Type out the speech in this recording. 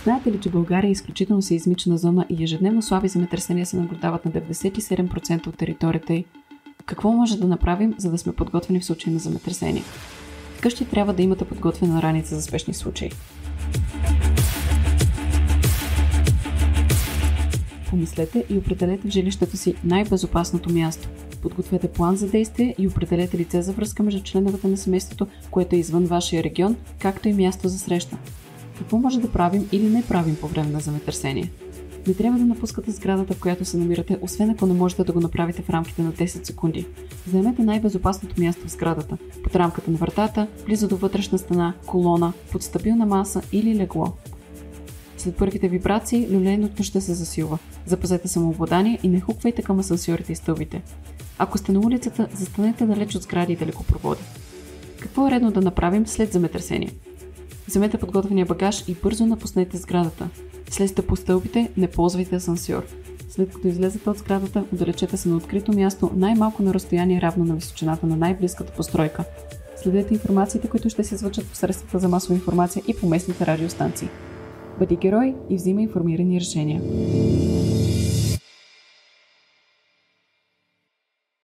Знаете ли, че България е изключително сеизмична зона и ежедневно слаби земетресения се наблюдават на 97% от територията й? Какво може да направим, за да сме подготвени в случай на земетресение? Вкъщи трябва да имате подготвена раница за спешни случаи. Помислете и определете в жилището си най-безопасното място. Подгответе план за действие и определете лице за връзка между членовете на семейството, което е извън вашия регион, както и място за среща. Какво може да правим или не правим по време на земетресение? Не трябва да напускате сградата, в която се намирате, освен ако не можете да го направите в рамките на 10 секунди. Заемете най-безопасното място в сградата, под рамката на вратата, близо до вътрешна стена, колона, под стабилна маса или легло. След първите вибрации, люлеенето ще се засилва. Запазете самообладание и не хуквайте към асансьорите и стълбите. Ако сте на улицата, застанете далеч от сгради и далекопроводи. Какво е редно да направим след земетресение? Вземете подготвения багаж и бързо напуснете сградата. Слезте по стълбите, не ползвайте асансьор. След като излезете от сградата, отдалечете се на открито място, най-малко на разстояние равно на височината на най-близката постройка. Следете информациите, които ще се излъчат по средствата за масова информация и по местните радиостанции. Бъди герой и взимай информирани решения.